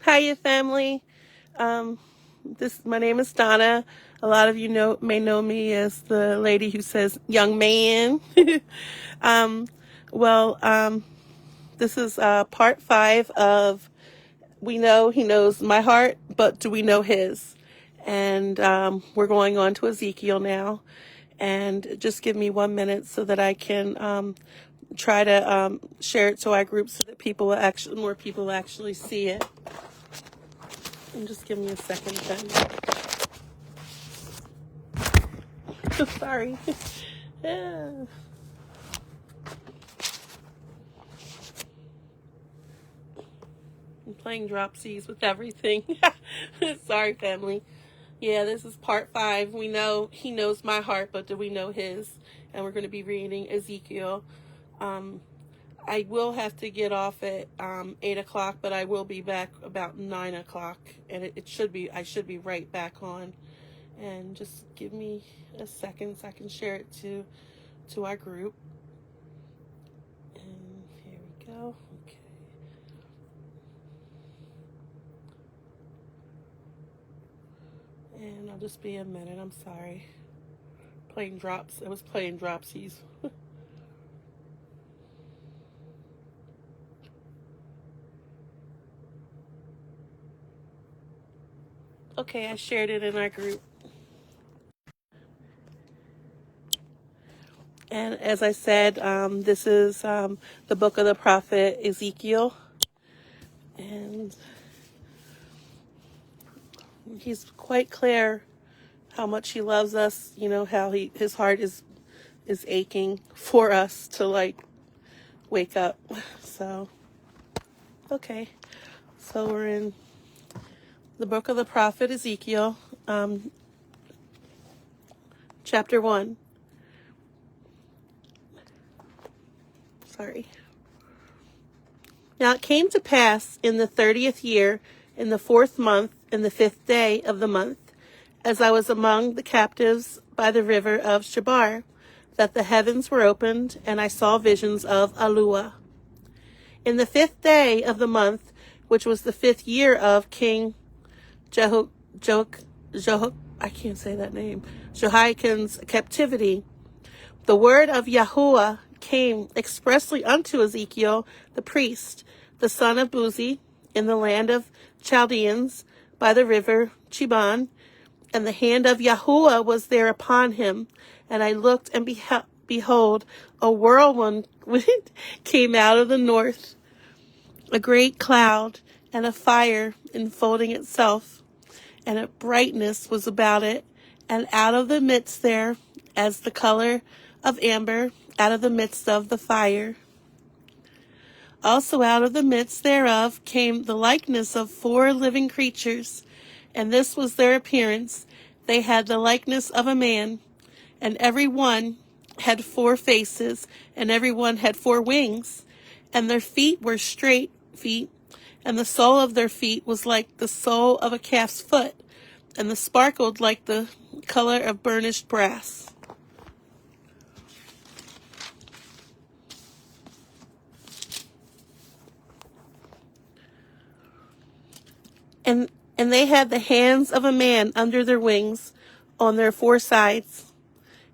Hiya, family. My name is Donna. A lot of you may know me as the lady who says "young man." um, well, this is part 5 of "We Know He Knows My Heart, but Do We Know His?" And we're going on to Ezekiel now. And just give me 1 minute so that I can try to share it to our group so that more people will actually see it. And just give me a second then. Sorry. Yeah. I'm playing dropsies with everything. Sorry, family. Yeah, this is part 5. We know he knows my heart, but do we know his? And we're going to be reading Ezekiel. I will have to get off at 8 o'clock, but I will be back about 9 o'clock. And I should be right back on. And just give me a second so I can share it to our group. And here we go. Okay. And I'll just be a minute. I'm sorry. I was playing dropsies. Okay, I shared it in our group. And as I said, this is the book of the prophet Ezekiel. And he's quite clear how much he loves us, how his heart is aching for us to wake up. So, okay. So we're in the book of the prophet Ezekiel, chapter 1. Sorry. Now it came to pass in the 30th year, in the 4th month, in the 5th day of the month, as I was among the captives by the river of Chebar, that the heavens were opened, and I saw visions of Alua. In the 5th day of the month, which was the 5th year of King Jehoiakim's captivity, the word of Yahuwah came expressly unto Ezekiel the priest, the son of Buzi, in the land of Chaldeans, by the river Cheban, and the hand of Yahuwah was there upon him. And I looked, and behold, a whirlwind came out of the north, a great cloud, and a fire enfolding itself, and a brightness was about it, and out of the midst there, as the color of amber, out of the midst of the fire. Also out of the midst thereof came the likeness of 4 living creatures, and this was their appearance. They had the likeness of a man, and every one had 4 faces, and every one had 4 wings, and their feet were straight feet, and the sole of their feet was like the sole of a calf's foot, and the sparkled like the color of burnished brass. And they had the hands of a man under their wings on their 4 sides,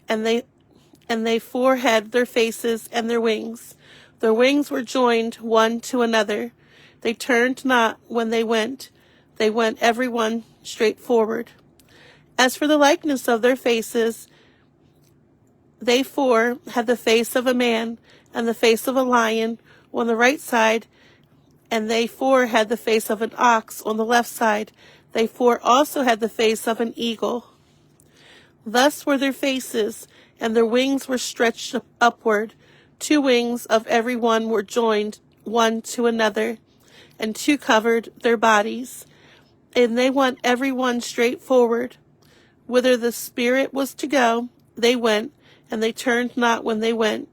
and they 4 had their faces and their wings. Their wings were joined one to another. They turned not when they went every one straight forward. As for the likeness of their faces, they 4 had the face of a man and the face of a lion on the right side, and they 4 had the face of an ox on the left side. They 4 also had the face of an eagle. Thus were their faces, and their wings were stretched upward. 2 wings of every one were joined one to another, and 2 covered their bodies. And they went every one straight forward. Whither the spirit was to go, they went, and they turned not when they went.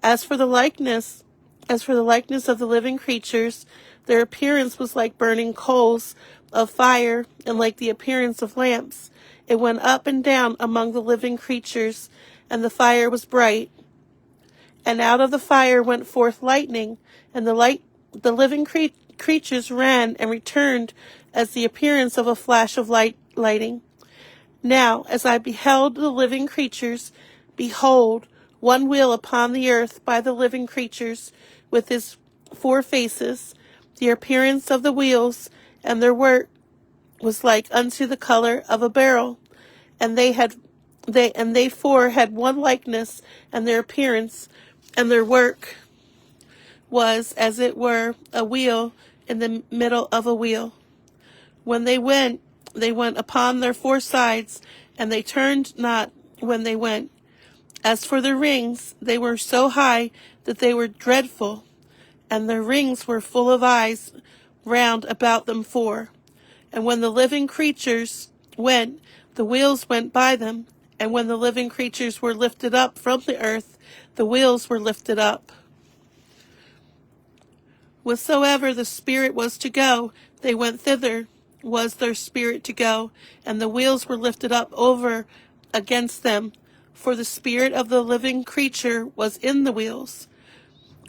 As for the likeness of the living creatures, their appearance was like burning coals of fire, and like the appearance of lamps. It went up and down among the living creatures, and the fire was bright. And out of the fire went forth lightning, and the living creatures ran and returned as the appearance of a flash of lightning. Now, as I beheld the living creatures, behold, one wheel upon the earth by the living creatures, with his 4 faces. The appearance of the wheels and their work was like unto the color of a beryl, and they 4 had one likeness, and their appearance and their work was as it were a wheel in the middle of a wheel. When they went upon their 4 sides, and they turned not when they went. As for their rings, they were so high that they were dreadful, and their rings were full of eyes round about them 4. And when the living creatures went, the wheels went by them, and when the living creatures were lifted up from the earth, the wheels were lifted up. Wheresoever the spirit was to go, they went thither, was their spirit to go, and the wheels were lifted up over against them, for the spirit of the living creature was in the wheels.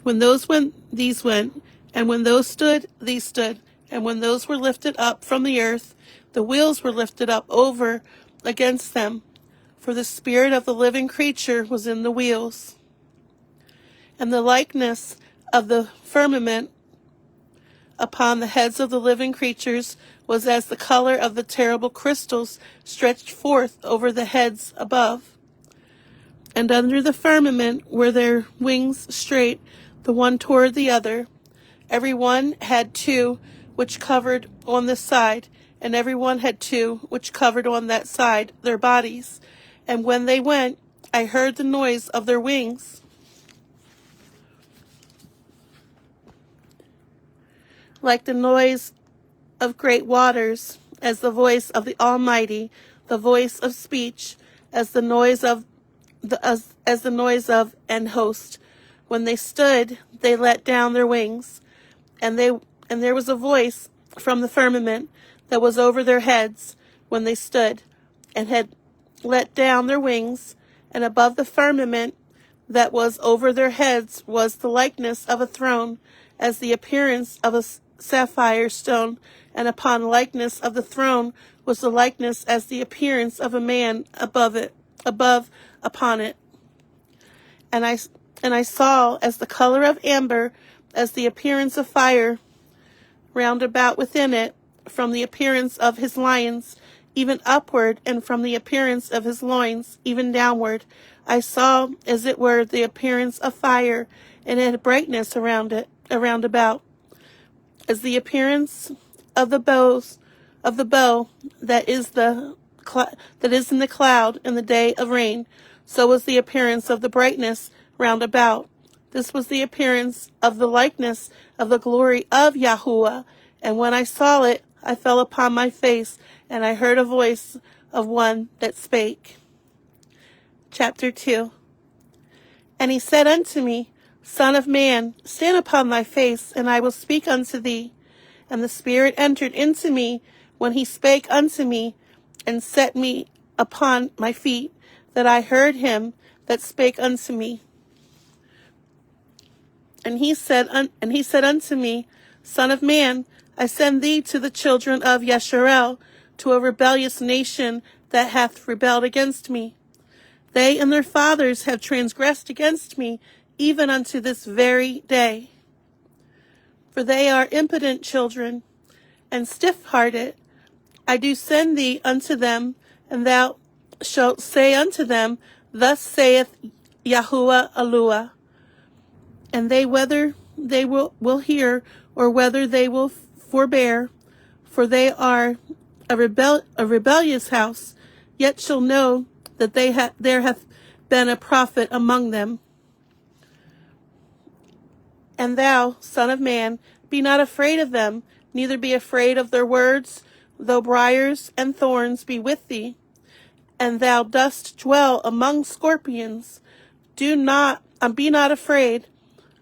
When those went, these went, and when those stood, these stood, and when those were lifted up from the earth, the wheels were lifted up over against them, for the spirit of the living creature was in the wheels. And the likeness of the firmament upon the heads of the living creatures was as the color of the terrible crystals stretched forth over the heads above. And under the firmament were their wings straight, the one toward the other. Every one had 2 which covered on this side, and every one had 2 which covered on that side their bodies. And when they went, I heard the noise of their wings, like the noise of great waters, as the voice of the Almighty, the voice of speech, as the noise of an host. When they stood, they let down their wings, and there was a voice from the firmament that was over their heads when they stood, and had let down their wings, and above the firmament that was over their heads was the likeness of a throne, as the appearance of a sapphire stone, and upon the likeness of the throne was the likeness as the appearance of a man above upon it. And I saw as the color of amber, as the appearance of fire round about within it, from the appearance of his lions, even upward, and from the appearance of his loins, even downward. I saw as it were the appearance of fire, and it had brightness around about, as the appearance of the bow that is in the cloud in the day of rain. So was the appearance of the brightness round about. This was the appearance of the likeness of the glory of Yahuwah. And when I saw it, I fell upon my face, and I heard a voice of one that spake. Chapter 2. And he said unto me, Son of man, stand upon thy face, and I will speak unto thee. And the Spirit entered into me when he spake unto me, and set me upon my feet, that I heard him that spake unto me. And he said unto me, Son of man, I send thee to the children of Yasharel, to a rebellious nation that hath rebelled against me. They and their fathers have transgressed against me, even unto this very day. For they are impotent children, and stiff-hearted. I do send thee unto them, and thou shalt say unto them, Thus saith Yahuwah Eluah. And they, whether they will hear, or whether they will forbear, for they are a rebellious house, yet shall know that there hath been a prophet among them. And thou, son of man, be not afraid of them, neither be afraid of their words, though briars and thorns be with thee, and thou dost dwell among scorpions. Be not afraid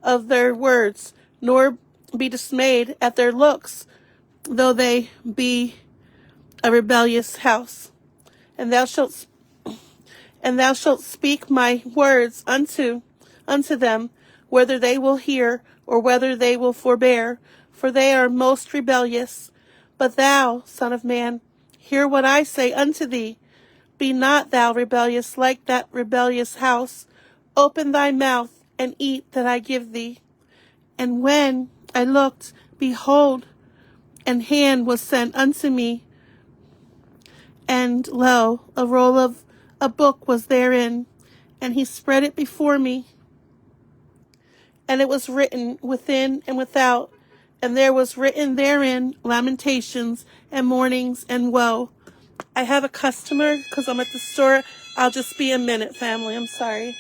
of their words, nor be dismayed at their looks, though they be a rebellious house. And thou shalt speak my words unto them, whether they will hear or whether they will forbear. for they are most rebellious. But thou, Son of man, hear what I say unto thee. Be not thou rebellious like that rebellious house. Open thy mouth, and eat that I give thee. And when I looked, behold, an hand was sent unto me, and lo, a roll of a book was therein, and he spread it before me. And it was written within and without, and there was written therein lamentations and mournings and woe. I have a customer because I'm at the store. I'll just be a minute, family. I'm sorry.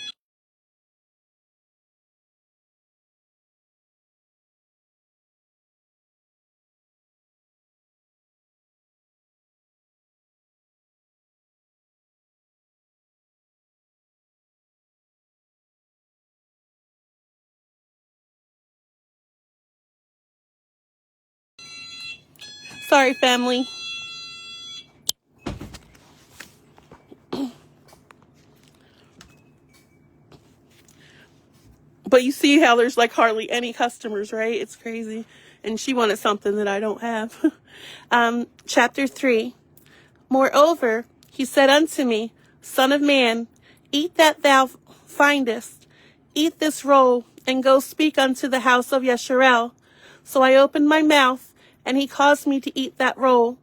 Sorry, family. But you see how there's like hardly any customers, right? It's crazy. And she wanted something that I don't have. Chapter 3. Moreover, he said unto me, Son of man, eat that thou findest. Eat this roll, and go speak unto the house of Yesharel. So I opened my mouth, and he caused me to eat that roll.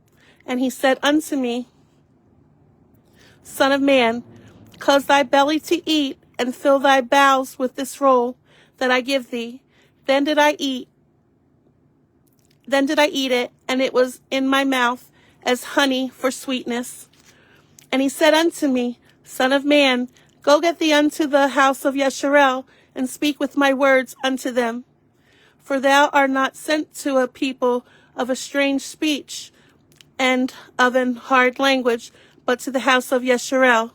And he said unto me, Son of man, cause thy belly to eat, and fill thy bowels with this roll that I give thee. Then did I eat it, and it was in my mouth as honey for sweetness. And he said unto me, Son of man, go get thee unto the house of Yesharel, and speak with my words unto them. For thou art not sent to a people of a strange speech and of an hard language, but to the house of Yesharel.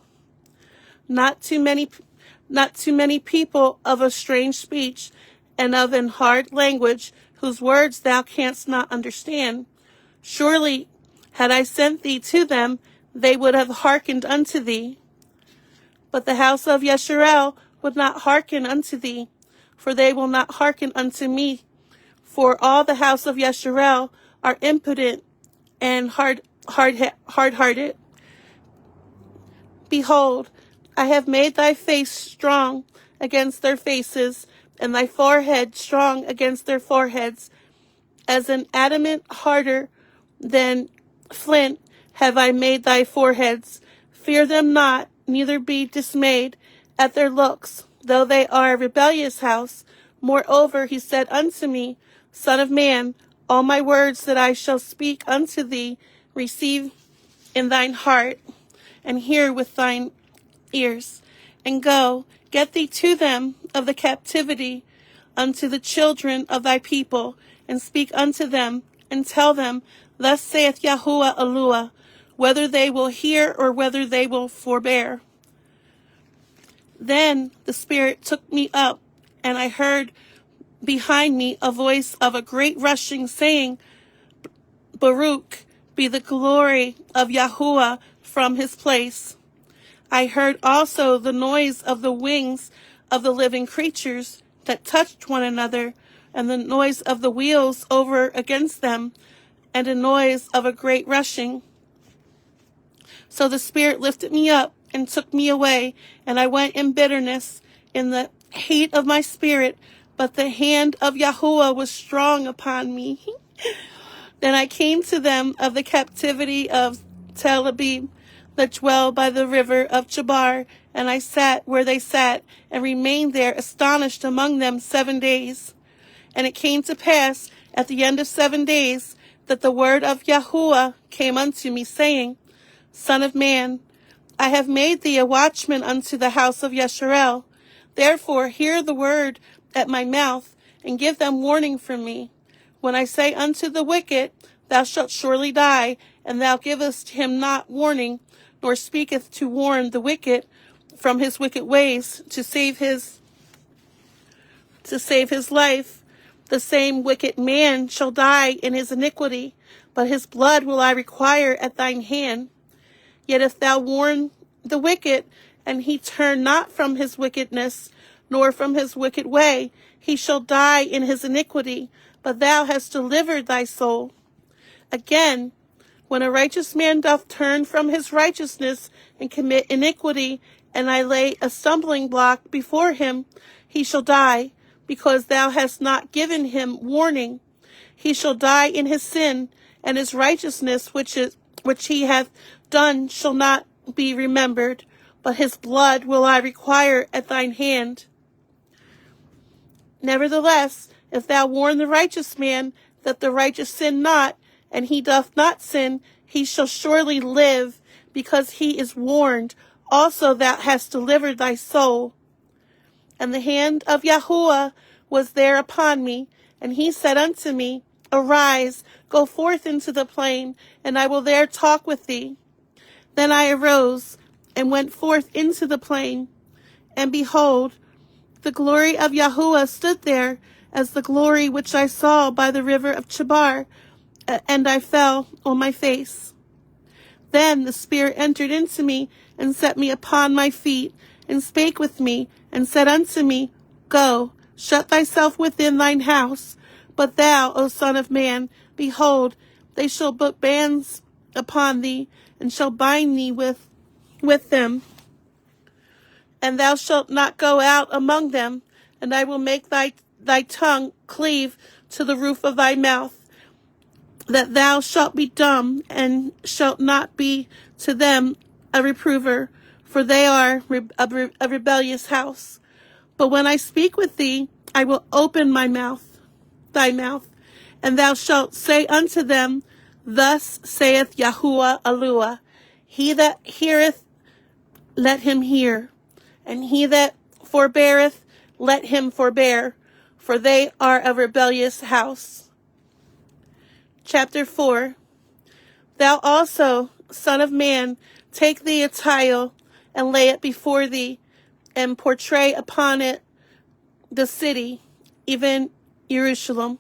Not too many people of a strange speech and of an hard language, whose words thou canst not understand. Surely, had I sent thee to them, they would have hearkened unto thee. But the house of Yesharel would not hearken unto thee, for they will not hearken unto me. For all the house of Yesharel are impudent and hard-hearted. Behold, I have made thy face strong against their faces, and thy forehead strong against their foreheads. As an adamant harder than flint have I made thy foreheads. Fear them not, neither be dismayed at their looks, though they are a rebellious house. Moreover, he said unto me, Son of man, all my words that I shall speak unto thee, receive in thine heart, and hear with thine ears. And go, get thee to them of the captivity, unto the children of thy people, and speak unto them, and tell them, Thus saith Yahuwah Eluah, whether they will hear or whether they will forbear. Then the Spirit took me up, and I heard behind me a voice of a great rushing, saying, Baruch be the glory of Yahuwah from his place. I heard also the noise of the wings of the living creatures that touched one another, and the noise of the wheels over against them, and a noise of a great rushing. So the Spirit lifted me up and took me away, and I went in bitterness, in the heat of my spirit, but the hand of Yahuwah was strong upon me. Then I came to them of the captivity of Tel Abib, that dwell by the river of Chabar, and I sat where they sat, and remained there astonished among them 7 days. And it came to pass at the end of 7 days that the word of Yahuwah came unto me, saying, Son of man, I have made thee a watchman unto the house of Yesharel. Therefore hear the word at my mouth, and give them warning from me. When I say unto the wicked, Thou shalt surely die, and thou givest him not warning, nor speaketh to warn the wicked from his wicked ways, to save his life, the same wicked man shall die in his iniquity, but his blood will I require at thine hand. Yet if thou warn the wicked, and he turn not from his wickedness, nor from his wicked way, he shall die in his iniquity, but thou hast delivered thy soul. Again, when a righteous man doth turn from his righteousness and commit iniquity, and I lay a stumbling block before him, he shall die, because thou hast not given him warning. He shall die in his sin, and his righteousness which he hath done shall not be remembered, but his blood will I require at thine hand. Nevertheless, if thou warn the righteous man that the righteous sin not, and he doth not sin, he shall surely live, because he is warned. Also thou hast delivered thy soul. And the hand of Yahuwah was there upon me, and he said unto me, Arise, go forth into the plain, and I will there talk with thee. Then I arose, and went forth into the plain, and behold, the glory of Yahuwah stood there, as the glory which I saw by the river of Chebar, and I fell on my face. Then the Spirit entered into me, and set me upon my feet, and spake with me, and said unto me, Go, shut thyself within thine house. But thou, O Son of man, behold, they shall put bands upon thee, and shall bind thee with them. And thou shalt not go out among them, and I will make thy tongue cleave to the roof of thy mouth, that thou shalt be dumb, and shalt not be to them a reprover, for they are a rebellious house. But when I speak with thee, I will open thy mouth, and thou shalt say unto them, Thus saith Yahuwah Eluah, He that heareth, let him hear, and he that forbeareth, let him forbear, for they are a rebellious house. Chapter 4. Thou also, Son of man, take thee a tile, and lay it before thee, and portray upon it the city, even Jerusalem,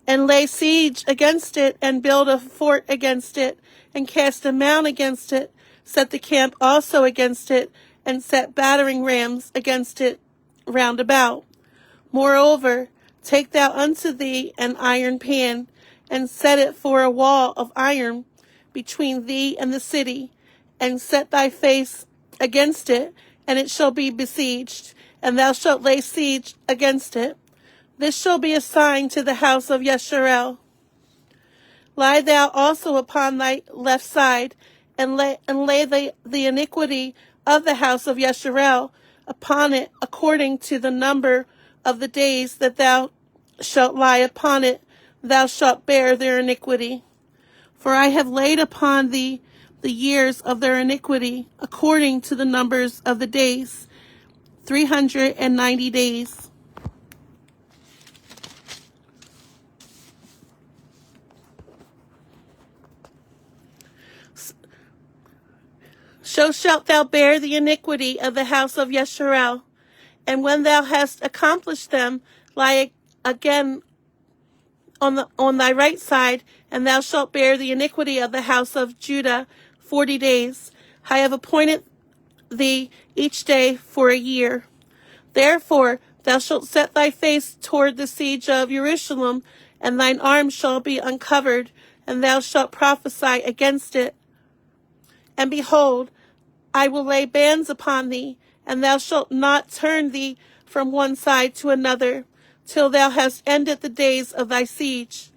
and lay siege against it, and build a fort against it, and cast a mount against it, set the camp also against it, and set battering rams against it round about. Moreover, take thou unto thee an iron pan, and set it for a wall of iron between thee and the city, and set thy face against it, and it shall be besieged, and thou shalt lay siege against it. This shall be a sign to the house of Yasharel. Lie thou also upon thy left side, and lay the iniquity of the house of Yasharel upon it, according to the number of the days that thou shalt lie upon it, thou shalt bear their iniquity. For I have laid upon thee the years of their iniquity, according to the numbers of the days, 390 days. So shalt thou bear the iniquity of the house of Yasharel, and when thou hast accomplished them, lie again on thy right side, and thou shalt bear the iniquity of the house of Judah 40 days. I have appointed thee each day for a year. Therefore thou shalt set thy face toward the siege of Jerusalem, and thine arm shall be uncovered, and thou shalt prophesy against it. And behold, I will lay bands upon thee, and thou shalt not turn thee from one side to another, till thou hast ended the days of thy siege.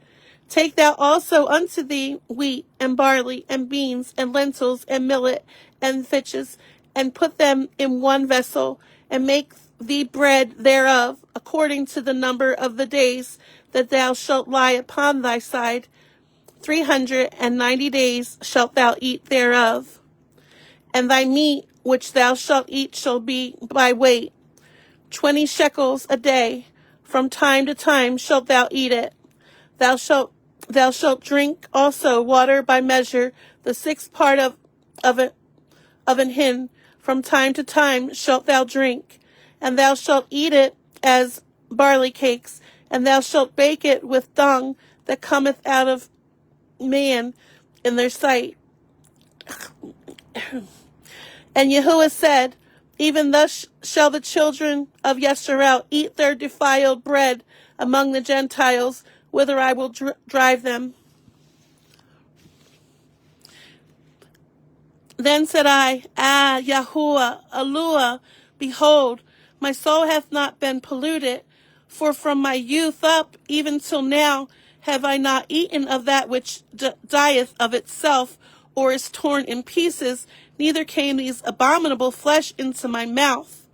Take thou also unto thee wheat, and barley, and beans, and lentils, and millet, and fitches, and put them in one vessel, and make thee bread thereof, according to the number of the days that thou shalt lie upon thy side. 390 days shalt thou eat thereof. And thy meat which thou shalt eat shall be by weight, 20 shekels a day. From time to time shalt thou eat it. Thou shalt drink also water by measure, the sixth part of an hin. From time to time shalt thou drink. And thou shalt eat it as barley cakes, and thou shalt bake it with dung that cometh out of man in their sight. And Yahuwah said, Even thus shall the children of Yasharel eat their defiled bread among the Gentiles, whither I will drive them. Then said I, Yahuwah, Alua, behold, my soul hath not been polluted, for from my youth up, even till now, have I not eaten of that which dieth of itself, or is torn in pieces, neither came these abominable flesh into my mouth.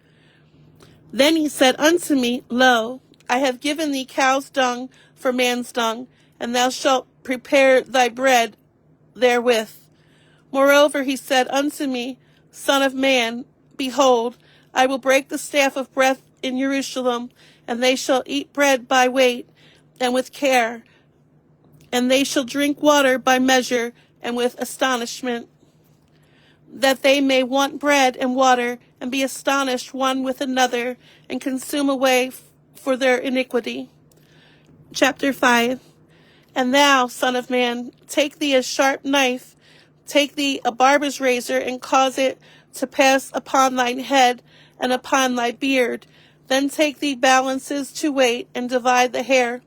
Then he said unto me, Lo, I have given thee cow's dung for man's dung, and thou shalt prepare thy bread therewith. Moreover, he said unto me, Son of man, behold, I will break the staff of breath in Jerusalem, and they shall eat bread by weight and with care, and they shall drink water by measure and with astonishment, that they may want bread and water, and be astonished one with another, and consume away for their iniquity. Chapter 5. And thou, son of man, take thee a sharp knife, take thee a barber's razor, and cause it to pass upon thine head and upon thy beard. Then take thee balances to weight, and divide the hair.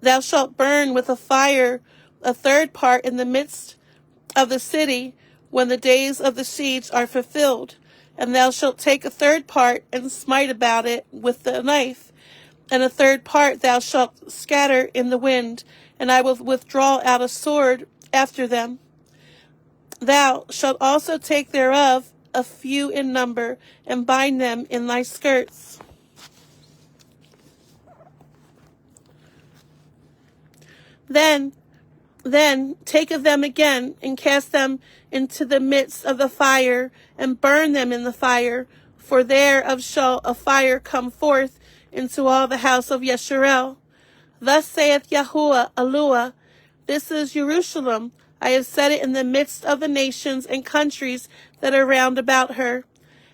Thou shalt burn with a fire a third part in the midst of the city, when the days of the siege are fulfilled. And thou shalt take a third part, and smite about it with the knife. And a third part thou shalt scatter in the wind, and I will withdraw out a sword after them. Thou shalt also take thereof a few in number, and bind them in thy skirts. Then take of them again, and cast them into the midst of the fire, and burn them in the fire, for thereof shall a fire come forth into all the house of Yeshurel. Thus saith Yahuwah, Alua, this is Jerusalem. I have set it in the midst of the nations and countries that are round about her.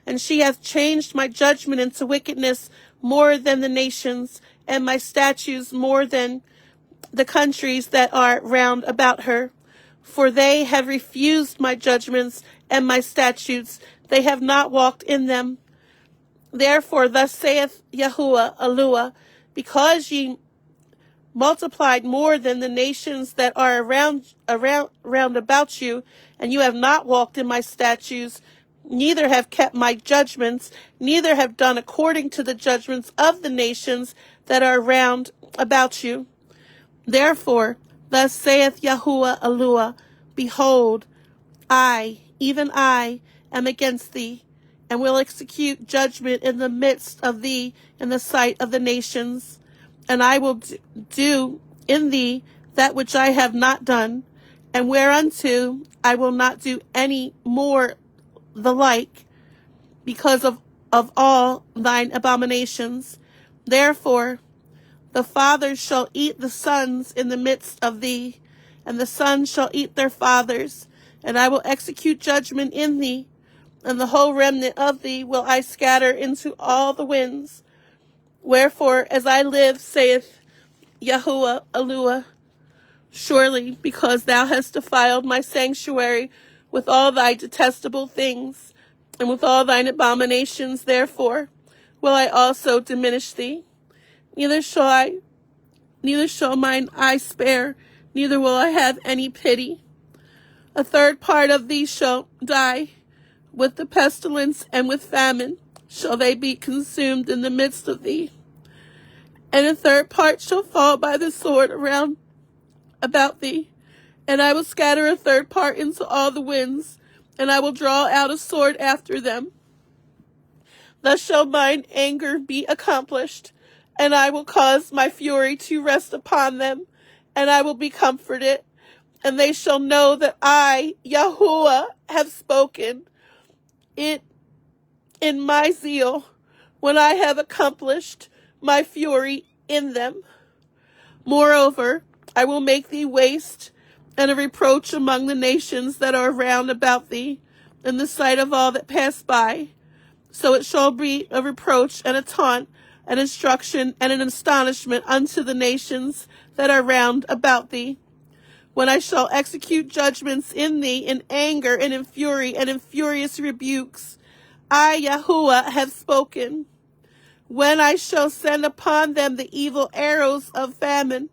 And she hath changed my judgment into wickedness more than the nations, and my statutes more than the countries that are round about her. For they have refused my judgments and my statutes. They have not walked in them. Therefore, thus saith Yahuwah, Alua, because ye multiplied more than the nations that are round about you, and you have not walked in my statutes, neither have kept my judgments, neither have done according to the judgments of the nations that are round about you. Therefore, thus saith Yahuwah, Alua, behold, I, even I, am against thee, and will execute judgment in the midst of thee in the sight of the nations. And I will do in thee that which I have not done, and whereunto I will not do any more the like, because of all thine abominations. Therefore, the fathers shall eat the sons in the midst of thee, and the sons shall eat their fathers, and I will execute judgment in thee, and the whole remnant of thee will I scatter into all the winds. Wherefore, as I live, saith Yahuwah, Alua, surely because thou hast defiled my sanctuary with all thy detestable things, and with all thine abominations, therefore will I also diminish thee. Neither shall mine eye spare, neither will I have any pity. A third part of thee shall die, with the pestilence and with famine shall they be consumed in the midst of thee. And a third part shall fall by the sword around about thee, and I will scatter a third part into all the winds, and I will draw out a sword after them. Thus shall mine anger be accomplished, and I will cause my fury to rest upon them, and I will be comforted, and they shall know that I, Yahuwah, have spoken it in my zeal, when I have accomplished my fury in them. Moreover, I will make thee waste and a reproach among the nations that are round about thee, in the sight of all that pass by. So it shall be a reproach and a taunt, an instruction and an astonishment unto the nations that are round about thee, when I shall execute judgments in thee in anger and in fury and in furious rebukes. I, Yahuwah, have spoken. When I shall send upon them the evil arrows of famine,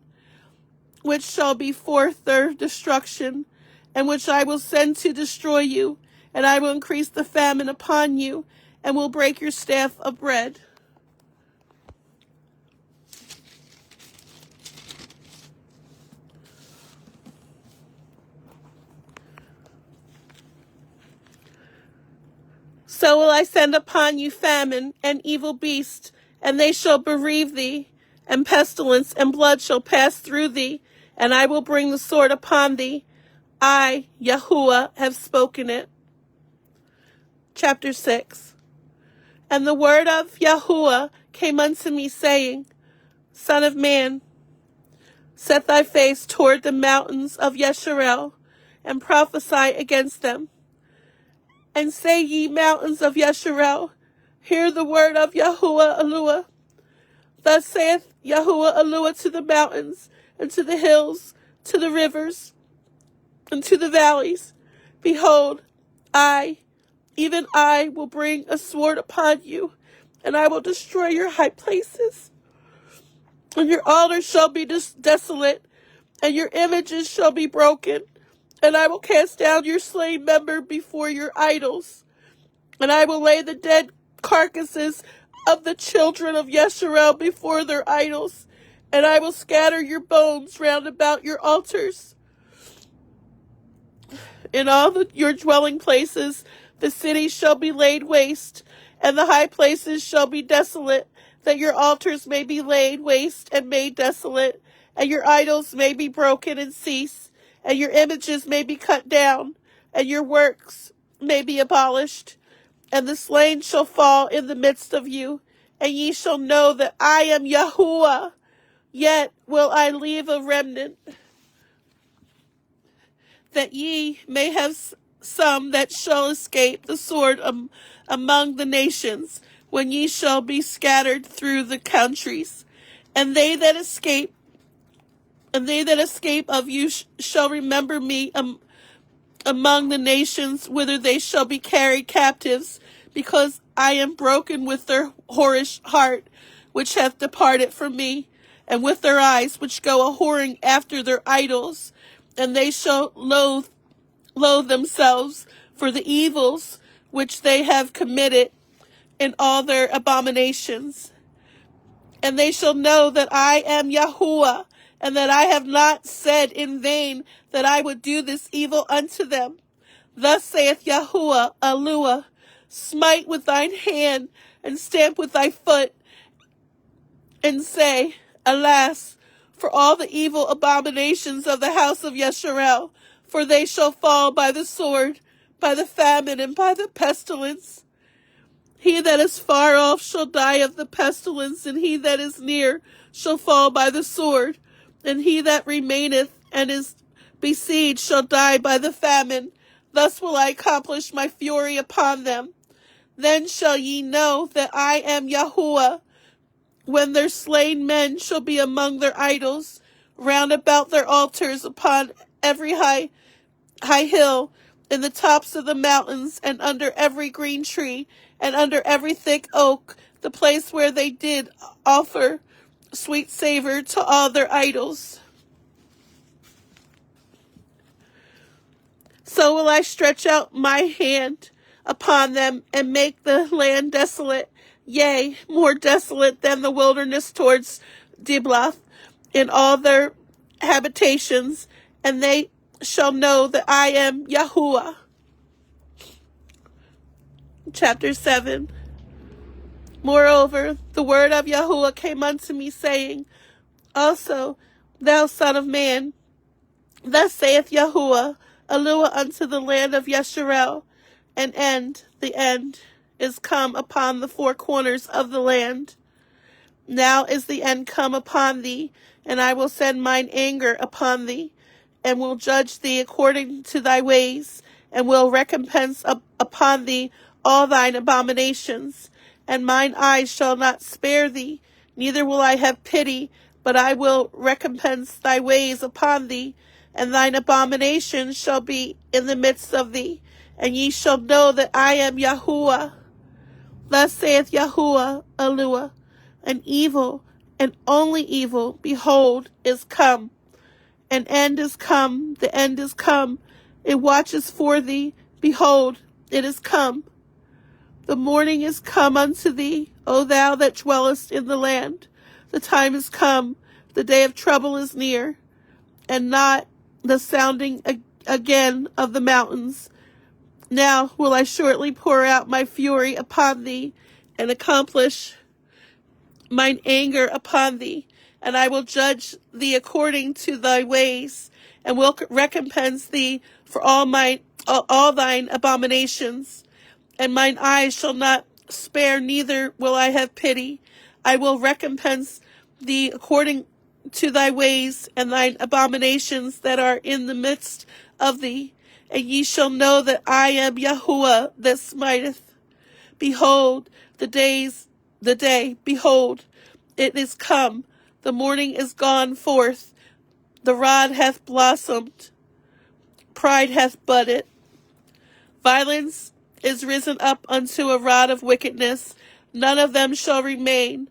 which shall be forth their destruction, and which I will send to destroy you, and I will increase the famine upon you, and will break your staff of bread. So will I send upon you famine and evil beasts, and they shall bereave thee, and pestilence and blood shall pass through thee, and I will bring the sword upon thee. I, Yahuwah, have spoken it. Chapter 6. And the word of Yahuwah came unto me, saying, Son of man, set thy face toward the mountains of Yesharel, and prophesy against them. And say, ye mountains of Yesharel, hear the word of Yahuwah Eluah. Thus saith Yahuwah Eluah to the mountains, and to the hills, to the rivers, and to the valleys. Behold, I, even I, will bring a sword upon you, and I will destroy your high places. And your altars shall be desolate, and your images shall be broken. And I will cast down your slain member before your idols. And I will lay the dead carcasses of the children of Yesharel before their idols. And I will scatter your bones round about your altars. In all your dwelling places, the cities shall be laid waste, and the high places shall be desolate, that your altars may be laid waste and made desolate, and your idols may be broken and cease, and your images may be cut down, and your works may be abolished. And the slain shall fall in the midst of you, and ye shall know that I am Yahuwah. Yet will I leave a remnant, that ye may have some that shall escape the sword among the nations, when ye shall be scattered through the countries. And they that escape of you shall remember me among the nations, whither they shall be carried captives, because I am broken with their whorish heart, which hath departed from me, and with their eyes, which go a-whoring after their idols. And they shall loathe themselves for the evils which they have committed in all their abominations. And they shall know that I am Yahuwah, and that I have not said in vain that I would do this evil unto them. Thus saith Yahuwah Eluah, smite with thine hand, and stamp with thy foot, and say, Alas, for all the evil abominations of the house of Yesharel, for they shall fall by the sword, by the famine, and by the pestilence. He that is far off shall die of the pestilence, and he that is near shall fall by the sword. And he that remaineth and is besieged shall die by the famine. Thus will I accomplish my fury upon them. Then shall ye know that I am Yahuwah, when their slain men shall be among their idols, round about their altars, upon every high hill, in the tops of the mountains, and under every green tree, and under every thick oak, the place where they did offer sweet savor to all their idols. So will I stretch out my hand upon them, and make the land desolate, yea, more desolate than the wilderness towards Diblath, in all their habitations, and they shall know that I am Yahuwah. Chapter 7. Moreover, the word of Yahuwah came unto me, saying, Also, thou son of man, thus saith Yahuwah Eluah unto the land of Yesharel, the end is come upon the four corners of the land. Now is the end come upon thee, and I will send mine anger upon thee, and will judge thee according to thy ways, and will recompense upon thee all thine abominations. And mine eyes shall not spare thee, neither will I have pity, but I will recompense thy ways upon thee, and thine abominations shall be in the midst of thee, and ye shall know that I am Yahuwah. Thus saith Yahuwah Eluah, an evil, and only evil, behold, is come, An end is come, the end is come. It watches for thee. Behold, it is come. The morning is come unto thee, O thou that dwellest in the land. The time is come, the day of trouble is near, and not the sounding again of the mountains. Now will I shortly pour out my fury upon thee, and accomplish mine anger upon thee, and I will judge thee according to thy ways, and will recompense thee for all thine abominations. And mine eyes shall not spare, neither will I have pity. I will recompense thee according to thy ways and thine abominations that are in the midst of thee. And ye shall know that I am Yahuwah that smiteth. Behold, behold, it is come. The morning is gone forth. The rod hath blossomed. Pride hath budded. Violence is risen up unto a rod of wickedness. None of them shall remain,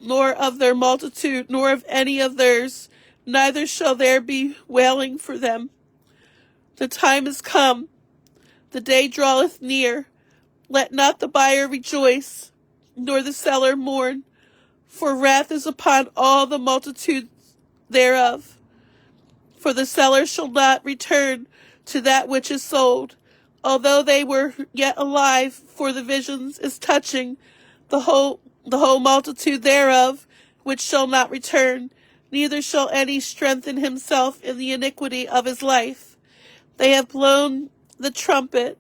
nor of their multitude, nor of any of theirs. Neither shall there be wailing for them. The time is come. The day draweth near. Let not the buyer rejoice, nor the seller mourn, for wrath is upon all the multitude thereof. For the seller shall not return to that which is sold, although they were yet alive, for the visions is touching the whole multitude thereof, which shall not return, neither shall any strengthen himself in the iniquity of his life. They have blown the trumpet,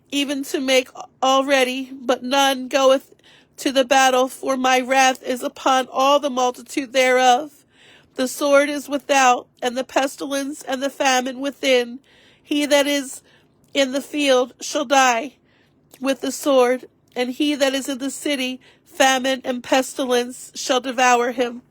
even to make all ready, but none goeth to the battle, for my wrath is upon all the multitude thereof. The sword is without, and the pestilence and the famine within. He that is in the field shall die with the sword, and he that is in the city, famine and pestilence shall devour him.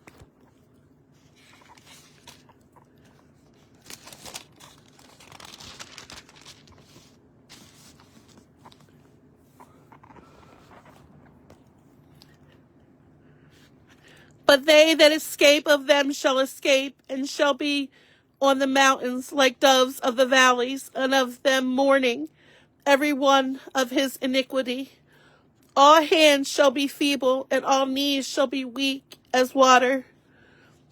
But they that escape of them shall escape, and shall be on the mountains like doves of the valleys, and of them mourning, every one of his iniquity. All hands shall be feeble, and all knees shall be weak as water.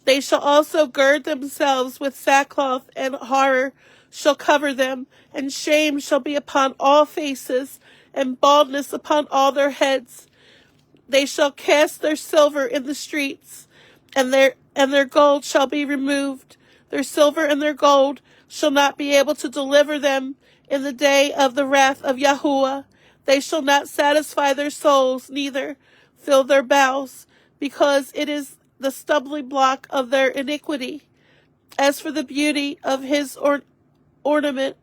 They shall also gird themselves with sackcloth, and horror shall cover them, and shame shall be upon all faces, and baldness upon all their heads. They shall cast their silver in the streets, and their gold shall be removed. Their silver and their gold shall not be able to deliver them in the day of the wrath of Yahuwah. They shall not satisfy their souls, neither fill their bowels, because it is the stumbling block of their iniquity. As for the beauty of his ornament,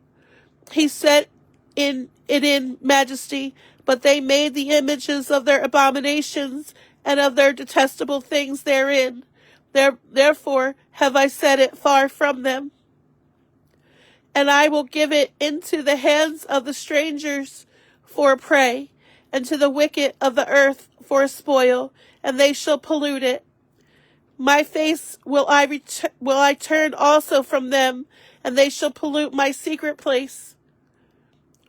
he set it in majesty, but they made the images of their abominations and of their detestable things therein. Therefore have I set it far from them. And I will give it into the hands of the strangers for a prey, and to the wicked of the earth for a spoil, and they shall pollute it. My face will I turn also from them, and they shall pollute my secret place.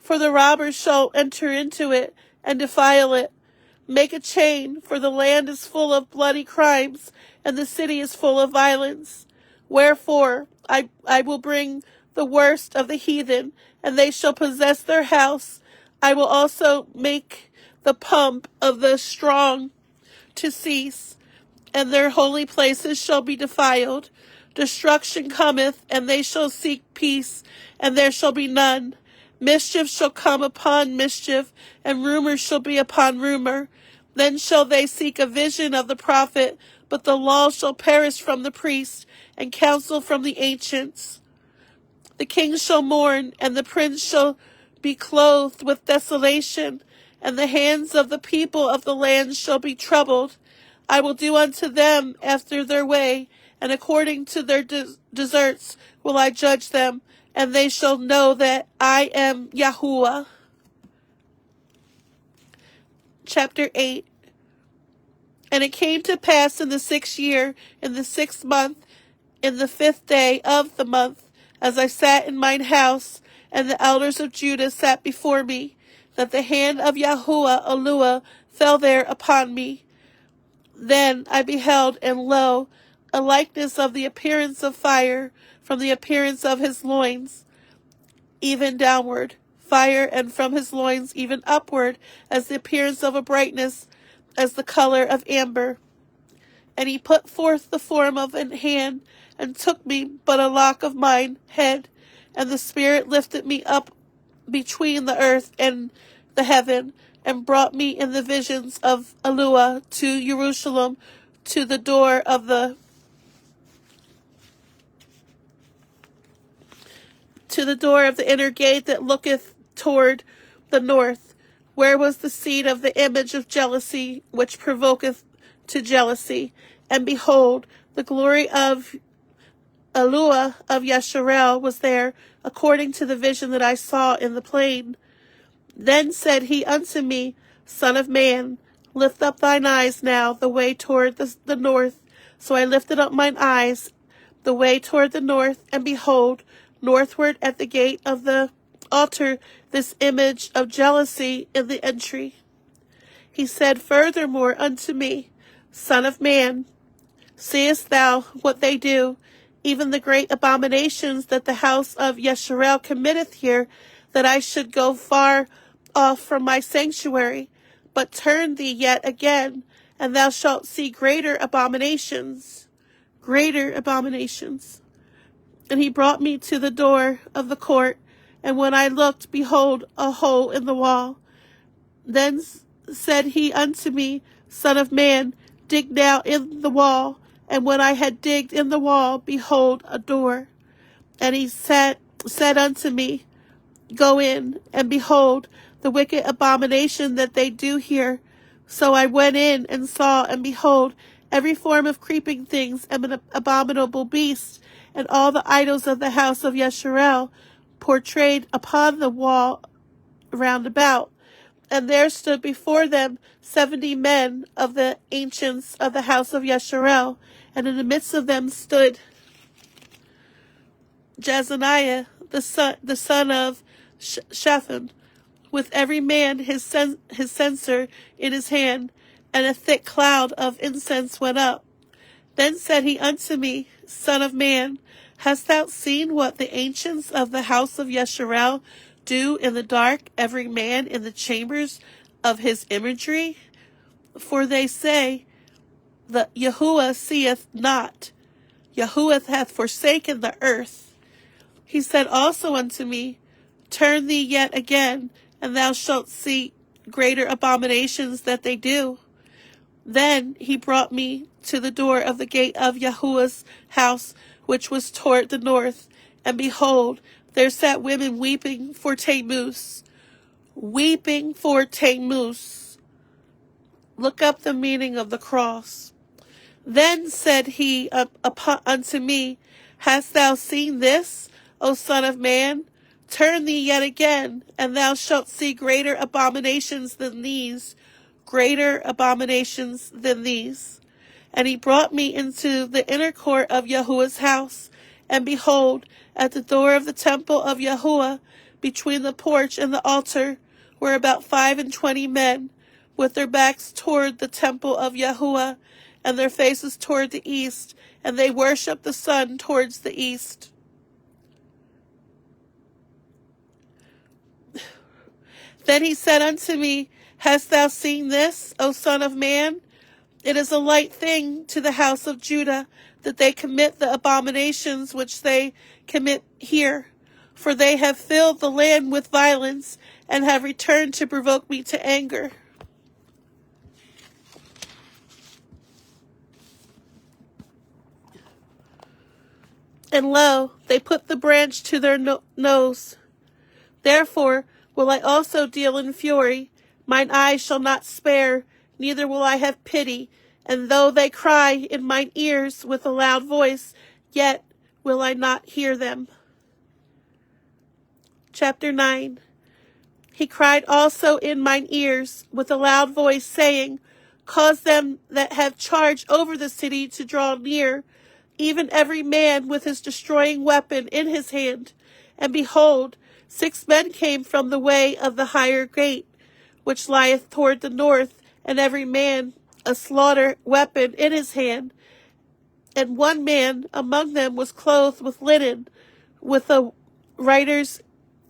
For the robbers shall enter into it and defile it. Make a chain, for the land is full of bloody crimes, and the city is full of violence. Wherefore I will bring the worst of the heathen, and they shall possess their house. I will also make the pomp of the strong to cease, and their holy places shall be defiled. Destruction cometh, and they shall seek peace, and there shall be none. Mischief shall come upon mischief, and rumor shall be upon rumor. Then shall they seek a vision of the prophet, but the law shall perish from the priest, and counsel from the ancients. The king shall mourn, and the prince shall be clothed with desolation, and the hands of the people of the land shall be troubled. I will do unto them after their way, and according to their deserts will I judge them, and they shall know that I am Yahuwah. Chapter 8. And it came to pass in the 6th year, in the 6th month, in the 5th day of the month, as I sat in mine house, and the elders of Judah sat before me, that the hand of Yahuwah Eluah fell there upon me. Then I beheld, and lo, a likeness of the appearance of fire, from the appearance of his loins, even downward, fire, and from his loins even upward, as the appearance of a brightness, as the color of amber. And he put forth the form of an hand, and took me but a lock of mine head, and the Spirit lifted me up between the earth and the heaven, and brought me in the visions of Eluah to Jerusalem, to the door of the inner gate that looketh toward the north, where was the seed of the image of jealousy, which provoketh to jealousy. And behold, the glory of Eluah of Yasharel was there, according to the vision that I saw in the plain. Then said he unto me, Son of man, lift up thine eyes now the way toward the north. So I lifted up mine eyes the way toward the north, and behold, northward at the gate of the altar, this image of jealousy in the entry. He said furthermore unto me, Son of man, seest thou what they do, even the great abominations that the house of Yasharel committeth here, that I should go far off from my sanctuary? But turn thee yet again, and thou shalt see greater abominations. Greater abominations. And he brought me to the door of the court, and when I looked, behold, a hole in the wall. Then said he unto me, Son of man, dig now in the wall. And when I had digged in the wall, behold, a door. And he said unto me, Go in, and behold, the wicked abomination that they do here. So I went in and saw, and behold, every form of creeping things and an abominable beast, and all the idols of the house of Yasharel, portrayed upon the wall round about. And there stood before them 70 men of the ancients of the house of Yasharel, and in the midst of them stood Jezaniah, the son of Shaphan, with every man his censer in his hand, and a thick cloud of incense went up. Then said he unto me, Son of man, hast thou seen what the ancients of the house of Yasharel do in the dark, every man in the chambers of his imagery? For they say, that Yahuwah seeth not. Yahuwah hath forsaken the earth. He said also unto me, Turn thee yet again, and thou shalt see greater abominations that they do. Then he brought me to the door of the gate of Yahuwah's house, which was toward the north. And behold, there sat women weeping for Tammuz. Weeping for Tammuz. Look up the meaning of the cross. Then said he unto me, Hast thou seen this, O Son of man? Turn thee yet again, and thou shalt see greater abominations than these. Greater abominations than these. And he brought me into the inner court of Yahuwah's house. And behold, at the door of the temple of Yahuwah, between the porch and the altar, were about 25 men, with their backs toward the temple of Yahuwah, and their faces toward the east, and they worshiped the sun towards the east. Then he said unto me, Hast thou seen this, O Son of man? It is a light thing to the house of Judah, that they commit the abominations which they commit here. For they have filled the land with violence, and have returned to provoke me to anger. And lo, they put the branch to their nose. Therefore will I also deal in fury. Mine eyes shall not spare, neither will I have pity. And though they cry in mine ears with a loud voice, yet will I not hear them. Chapter 9. He cried also in mine ears with a loud voice, saying, Cause them that have charge over the city to draw near. even every man with his destroying weapon in his hand. And behold, 6 men came from the way of the higher gate, which lieth toward the north, and every man a slaughter weapon in his hand. And one man among them was clothed with linen, with a writer's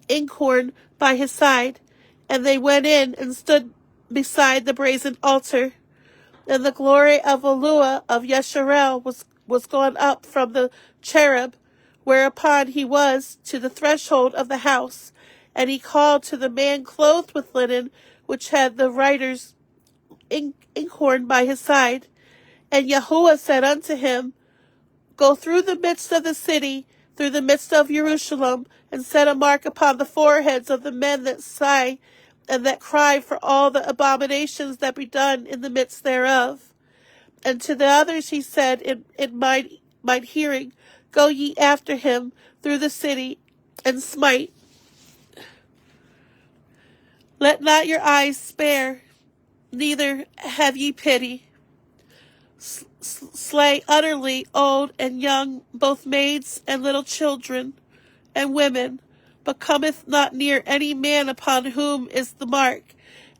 inkhorn by his side. And they went in and stood beside the brazen altar. And the glory of Elua of Yesharel was gone up from the cherub, whereupon he was, to the threshold of the house. And he called to the man clothed with linen, which had the writer's inkhorn by his side. And Yahuwah said unto him, Go through the midst of the city, through the midst of Jerusalem, and set a mark upon the foreheads of the men that sigh, and that cry for all the abominations that be done in the midst thereof. And to the others he said in mine hearing, Go ye after him through the city, and smite. Let not your eyes spare, neither have ye pity. Slay utterly old and young, both maids and little children and women, but cometh not near any man upon whom is the mark,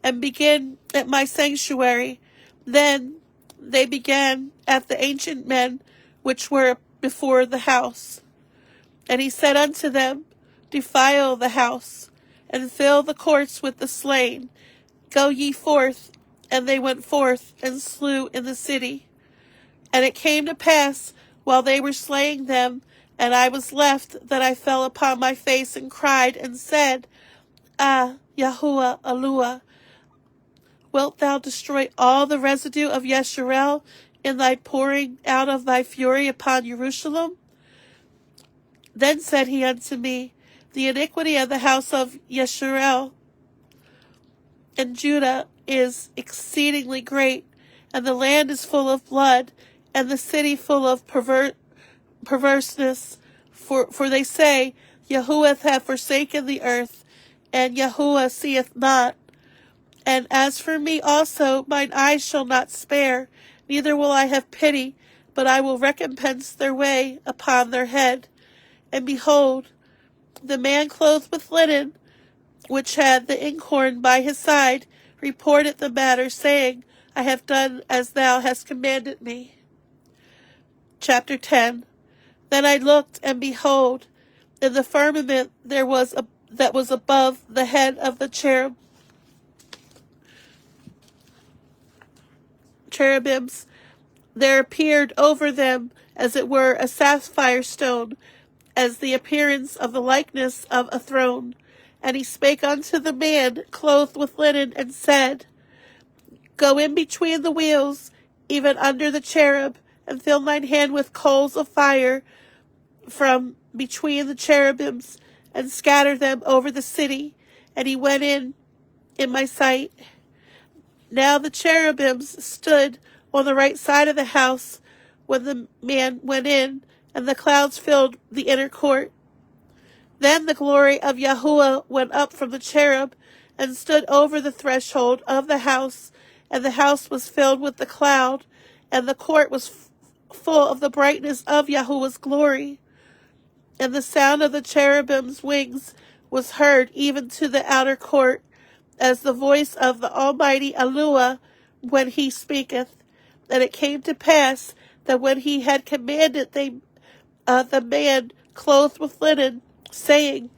and begin at my sanctuary. Then they began at the ancient men which were before the house. And he said unto them, Defile the house, and fill the courts with the slain. Go ye forth. And they went forth, and slew in the city. And it came to pass, while they were slaying them, and I was left, that I fell upon my face, and cried, and said, Ah, Yahuwah, Elua, wilt thou destroy all the residue of Yesharel in thy pouring out of thy fury upon Jerusalem? Then said he unto me, The iniquity of the house of Yesharel and Judah is exceedingly great, and the land is full of blood, and the city full of perverseness. For they say, Yahuwah hath forsaken the earth, and Yahuwah seeth not. And as for me also, mine eyes shall not spare, neither will I have pity, but I will recompense their way upon their head. And behold, the man clothed with linen, which had the inkhorn by his side, reported the matter, saying, I have done as thou hast commanded me. Chapter 10. Then I looked, and behold, in the firmament that was above the head of the cherubims, there appeared over them, as it were, a sapphire stone, as the appearance of the likeness of a throne. And he spake unto the man clothed with linen, and said, Go in between the wheels, even under the cherub, and fill thine hand with coals of fire from between the cherubims, and scatter them over the city. And he went in my sight. Now the cherubims stood on the right side of the house when the man went in, and the clouds filled the inner court. Then the glory of Yahuwah went up from the cherub, and stood over the threshold of the house, and the house was filled with the cloud, and the court was full of the brightness of Yahuwah's glory. And the sound of the cherubim's wings was heard even to the outer court, as the voice of the Almighty Elua when he speaketh. And it came to pass that when he had commanded the man clothed with linen, saying,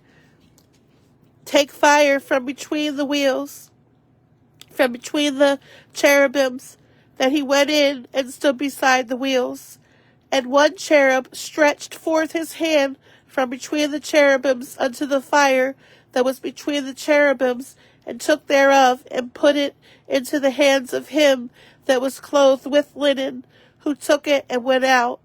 Take fire from between the wheels, from between the cherubims, that he went in and stood beside the wheels. And one cherub stretched forth his hand from between the cherubims unto the fire that was between the cherubims, and took thereof, and put it into the hands of him that was clothed with linen, who took it and went out.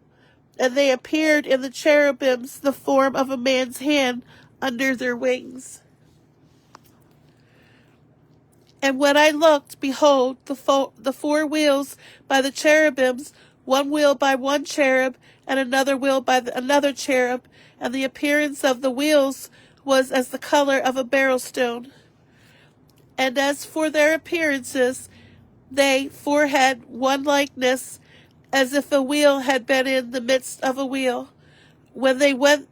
And they appeared in the cherubims the form of a man's hand under their wings. And when I looked, behold, the 4 wheels by the cherubims, one wheel by one cherub, and another wheel by another cherub, and the appearance of the wheels was as the color of a beryl stone. And as for their appearances, they 4 had one likeness, as if a wheel had been in the midst of a wheel. When they went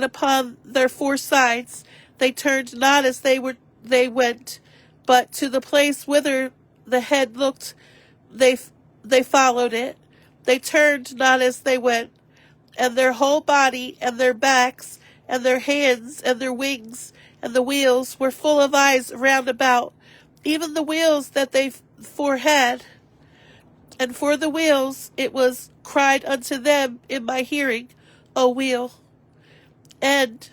upon their four sides. They turned not as they went, but to the place whither the head looked, they followed it. They turned not as they went, and their whole body, and their backs, and their hands, and their wings, and the wheels were full of eyes round about, even the wheels that they four had. And for the wheels it was cried unto them in my hearing, O wheel. And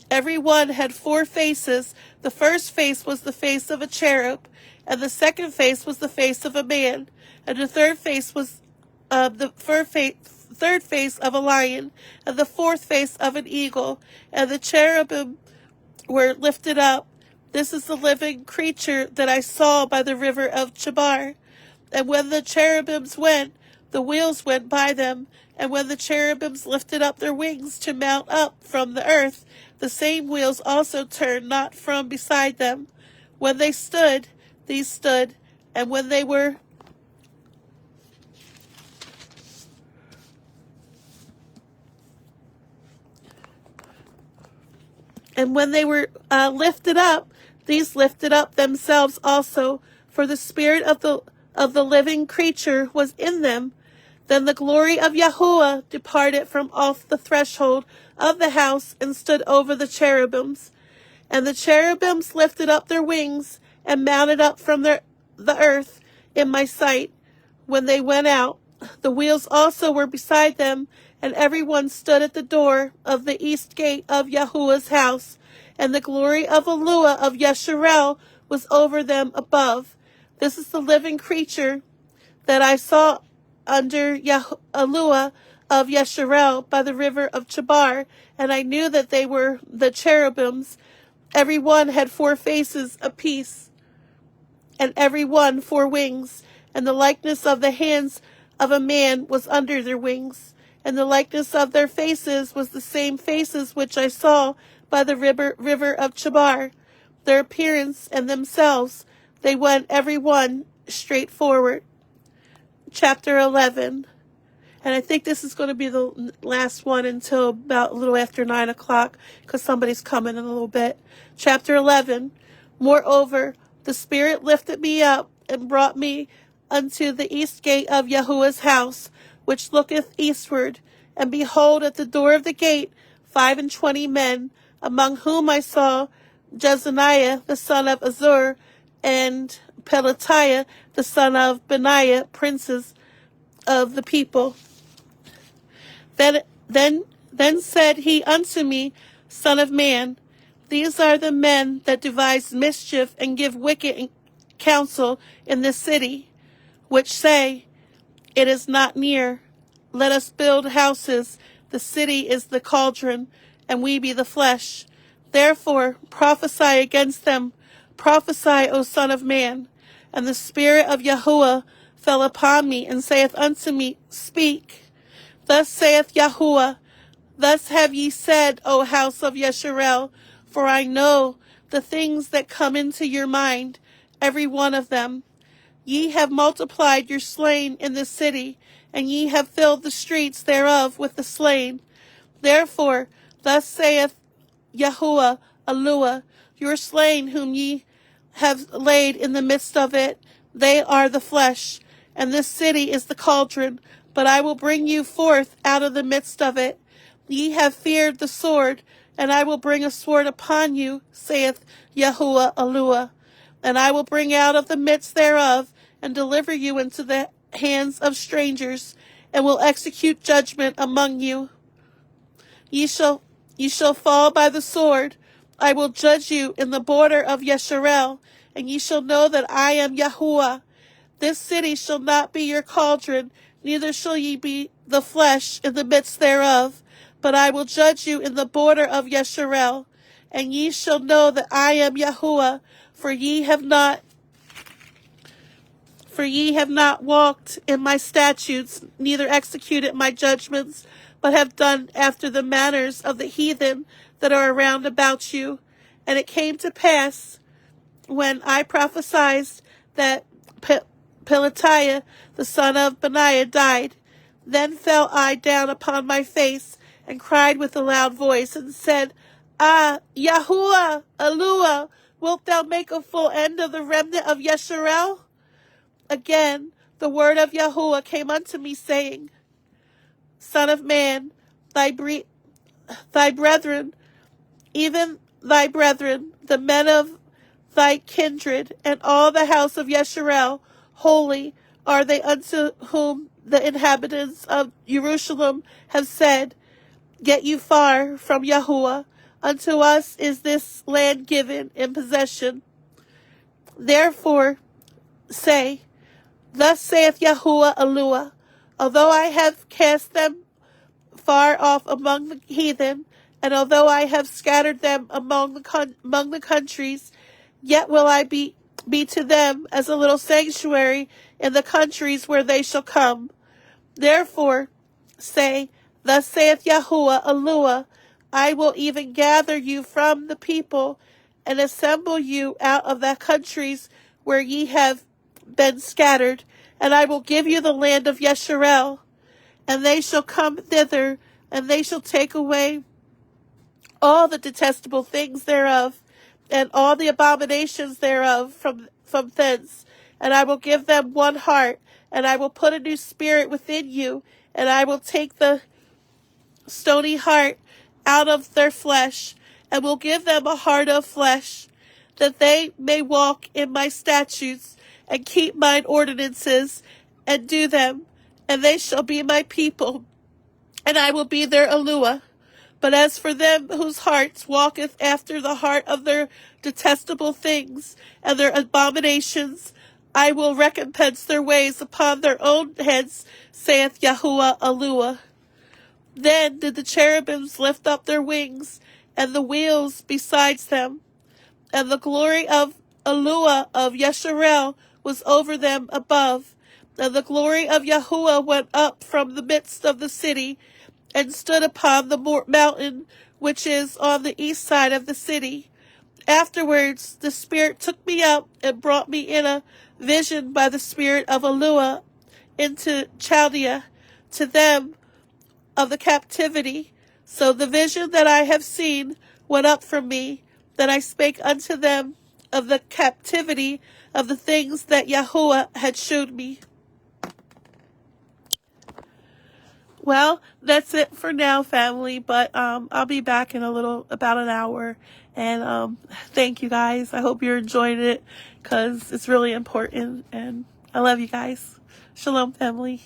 every one had four faces. The first face was the face of a cherub, and the second face was the face of a man, and the third face was third face of a lion, and the fourth face of an eagle. And the cherubim were lifted up. This is the living creature that I saw by the river of Chebar. And when the cherubims went, the wheels went by them. And when the cherubims lifted up their wings to mount up from the earth, the same wheels also turned not from beside them. When they stood, these stood, and when they were lifted up, these lifted up themselves also, for the spirit of the living creature was in them. Then the glory of Yahuwah departed from off the threshold of the house and stood over the cherubims. And the cherubims lifted up their wings and mounted up from the earth in my sight. When they went out, the wheels also were beside them, and every one stood at the door of the east gate of Yahuwah's house. And the glory of Eluah of Yesharel was over them above. This is the living creature that I saw under Eluah of Yesharel by the river of Chebar, and I knew that they were the cherubims. Every one had four faces apiece, and every one four wings, and the likeness of the hands of a man was under their wings, and the likeness of their faces was the same faces which I saw by the river of Chebar. Their appearance and themselves, they went every one straight forward. Chapter 11. And I think this is going to be the last one until about a little after 9 o'clock, because somebody's coming in a little bit. Chapter 11. Moreover, the Spirit lifted me up and brought me unto the east gate of Yahuwah's house, which looketh eastward. And behold, at the door of the gate 25 men, among whom I saw Jezaniah the son of Azur, and Pelatiah the son of Benaiah, princes of the people. Then said he unto me, Son of man, these are the men that devise mischief and give wicked counsel in this city, which say, It is not near. Let us build houses. The city is the cauldron, and we be the flesh. Therefore prophesy against them. Prophesy, O Son of man. And the Spirit of Yahuwah fell upon me, and saith unto me, Speak. Thus saith Yahuwah, Thus have ye said, O house of Yesharel, for I know the things that come into your mind, every one of them. Ye have multiplied your slain in the city, and ye have filled the streets thereof with the slain. Therefore, thus saith Yahuwah, Eluah, your slain whom ye have laid in the midst of it, they are the flesh, and this city is the cauldron, but I will bring you forth out of the midst of it. Ye have feared the sword, and I will bring a sword upon you, saith Yahuwah Eluah. And I will bring out of the midst thereof, and deliver you into the hands of strangers, and will execute judgment among you. Ye shall fall by the sword. I will judge you in the border of Yesharel, and ye shall know that I am Yahuwah. This city shall not be your cauldron, neither shall ye be the flesh in the midst thereof. But I will judge you in the border of Yesharel, and ye shall know that I am Yahuwah, for ye have not walked in my statutes, neither executed my judgments, but have done after the manners of the heathen that are around about you. And it came to pass, when I prophesied that Pelatiah, the son of Benaiah, died. Then fell I down upon my face, and cried with a loud voice, and said, Ah, Yahuwah, Elua, wilt thou make a full end of the remnant of Yesharel? Again, the word of Yahuwah came unto me, saying, Son of man, thy brethren, even thy brethren, the men of thy kindred, and all the house of Yesharel, holy are they unto whom the inhabitants of Jerusalem have said, Get you far from Yahuwah, unto us is this land given in possession. Therefore say, Thus saith Yahuwah Elua, although I have cast them far off among the heathen, and although I have scattered them among the countries, yet will I be to them as a little sanctuary in the countries where they shall come. Therefore say, Thus saith Yahuwah Elua, I will even gather you from the people, and assemble you out of the countries where ye have been scattered, and I will give you the land of Yesharel, and they shall come thither, and they shall take away all the detestable things thereof, and all the abominations thereof from thence. And I will give them one heart, and I will put a new spirit within you, and I will take the stony heart out of their flesh, and will give them a heart of flesh, that they may walk in my statutes, and keep mine ordinances, and do them, and they shall be my people, and I will be their Elua. But as for them whose hearts walketh after the heart of their detestable things, and their abominations, I will recompense their ways upon their own heads, saith Yahuwah Elua. Then did the cherubims lift up their wings, and the wheels besides them, and the glory of Elua of Yesharel was over them above. And the glory of Yahuwah went up from the midst of the city, and stood upon the mountain which is on the east side of the city. Afterwards the Spirit took me up, and brought me in a vision by the Spirit of Elua into Chaldea, to them of the captivity. So the vision that I have seen went up from me, that I spake unto them of the captivity of the things that Yahuwah had shewed me. Well, that's it for now, family, but I'll be back in about an hour, and thank you guys. I hope you're enjoying it, because it's really important, and I love you guys. Shalom, family.